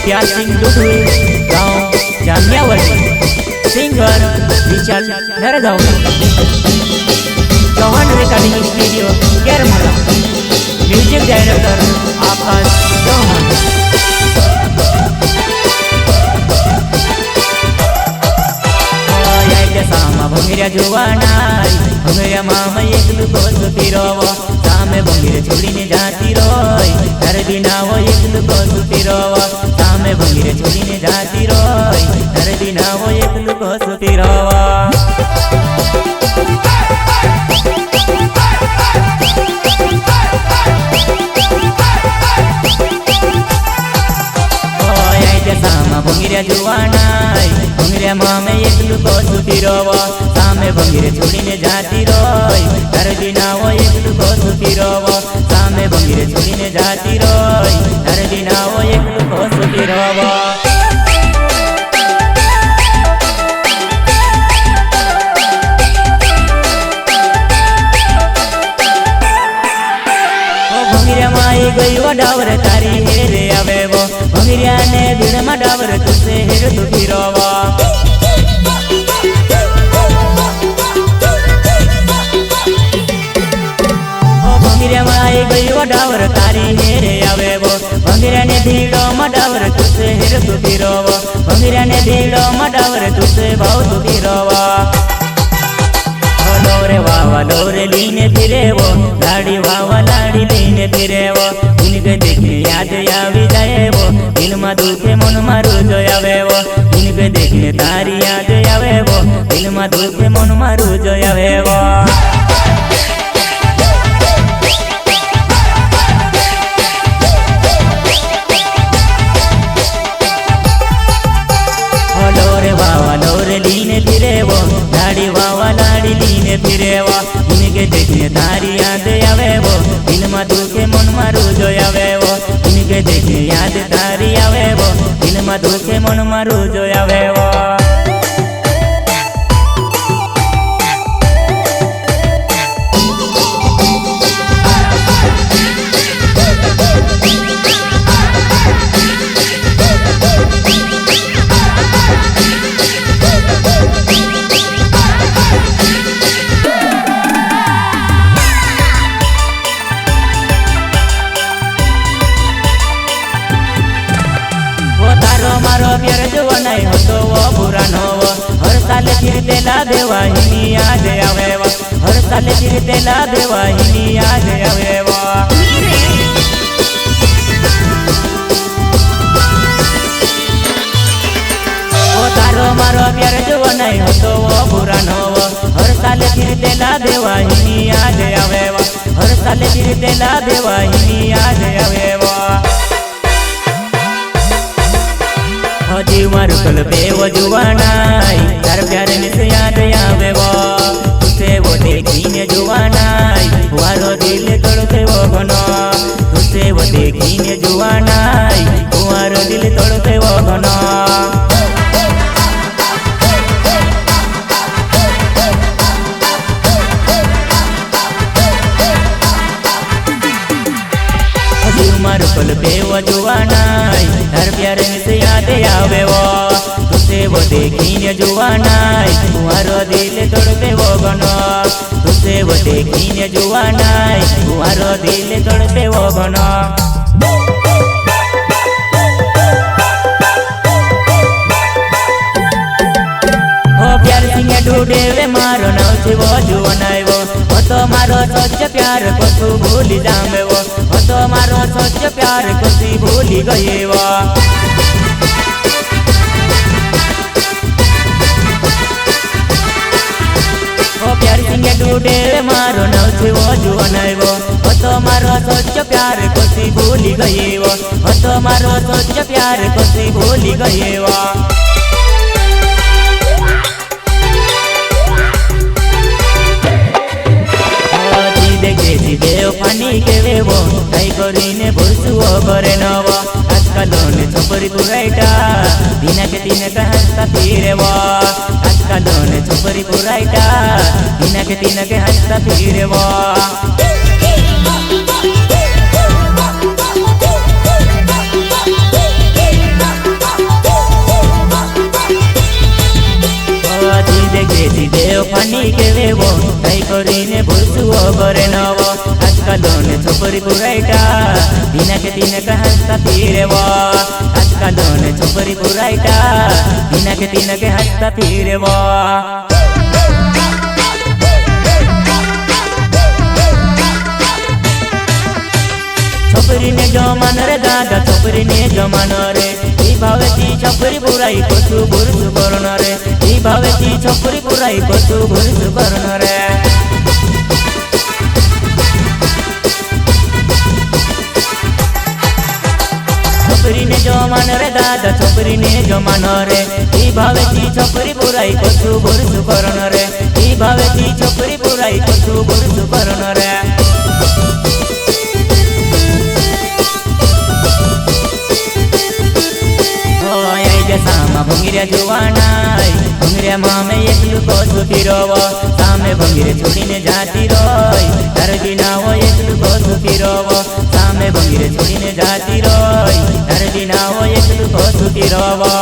प्यार सिंह डुडू, गाँव Jamiyawali, singer Vishal Nargavkar, Chauhan recording studio Keramla, music director Akash Chauhan. भंगीरा जुवानाई भंगीरा मामा एकलू कोस फिरव सामे भंगीरे छोड़ीने जाती रोय तार बिना वो एकलू कोस फिरव सामे भंगीरे छोड़ीने जाती रोय तार बिना वो एकलू कोस फिरव। भंगीरा जुवानाई भंगीरा मामे एकलू कोस फिरव सामे भंगीरे छोड़ीने जाती रोय तार बिना वो एकलू कोस फिरव सामे भंगीरे छोड़ीने जाती रोय तार बिना वो एकलू कोस फिरव। गई वो डावर तारी हेरे आवे वो भंगीरिया ने भीड़ में डावर तुझसे हेर तू फिरवा। भंगीरिया में आई गई वो डावर तारी हेरे आवे वो भंगीरिया ने भीड़ों में डावर तुझसे हेर तू फिरवा भंगीरिया ने भीड़ों में डावर तुझसे भाव तू फिरवा। डोरे वावा डोरे लीने फिरे वो लाड़ी वावा लाड़ी लीने फिरे वो उनके देखने याद आवी जाए वो दिल में दुखे मन मारू जो आवे वो उनके देखने तारी याद आवे वो दिल में दुखे मन मारू जो आवे वो। डोरे वावा डोरे लीने फिरे वो लाड़ी वावा लाड़ी लीने फिरे वो उनके देखने तारी याद आवे वो दिल में दुखे मन मारू जो आवे वो उनके देखने याद तारी आवे वो दिल में दुखे मन मारू जो आवे वो। मारो प्यार जुवानाई हो तो वो बुरा न हो हर साल फिरते ला देवाहिनी याद आवे वो हर साल फिरते ला देवाहिनी याद आवे वो। ओ तारो मारो प्यार जुवानाई हो तो वो बुरा न हो हर साल फिरते ला देवाहिनी याद आवे वो हर साल फिरते ला देवाहिनी याद आवे वो। जी मारू कल पे वो जुवानाई तार प्यार में से याद आवे वो तुझसे वो देखीने जुवानाई वारो दिल तड़पे वो घनो तुझसे वो देखीने जुवानाई वारो दिल तड़पे वो घनो। मारू कल पे वो जुवानाई तार प्यार में से याद आवे वो तुझसे वो देखीने जुवानाई वारो दिल तड़पे वो घनो तुझसे वो देखीने जुवानाई वारो दिल तड़पे वो घनो। प्यार सिंह ढूंढे वे मारो नाव से वो जुवानाई वो तो मारो सच्चा प्यार को तू भूली जामे वो तो मारो सच्चा प्यार को तू भूली गई वो। प्यार सिंह ढूंढे वे मारो नाव से वो जुवानाई वो तो मारो सच्चा प्यार को तू भूली गई वो तो मारो सच्चा प्यार को तू भूली गई वो। देव पानी के वे वो कई करीने भरसुओ करे न वो आजकल ने छोपरी पुराइटा बिना के तीन का हंसता फिरे वो आजकल ने छोपरी पुराइटा बिना के तीन के हंसता फिरे वो। देवो कई करीने भूलसुओ करे नवो आजकल ने छोकरी पुराइटा दिना के दिन हंसता फिरेवो आजकल ने छोकरी पुराइटा दिना के दिन हंसता फिरेवो छोकरी ने जमान रे दादा छोकरी ने जमान रे ई भावेती छोकरी बुराई कछु भूलसु करण रे ई भावेती छोकरी बुराई कछु भूलसु करण रे छोकरी ने जमान रे दादा छोकरी ने जमान रे ई भावेती छोकरी बुराई कछु भूलसु करण रे ई भावेती छोकरी बुराई कछु भूलसु करण रे सामा भंगीरिया जुवानाई भंगीरिया मामे एकलू कोसु फिरोवो सामे भंगीरे छोड़ीने जाती रोय तार बिना वो एकलू कोसु फिरोवो सामे भंगीरे छोड़ीने जाती रोय तार बिना वो एकलू कोसु फिरोवो।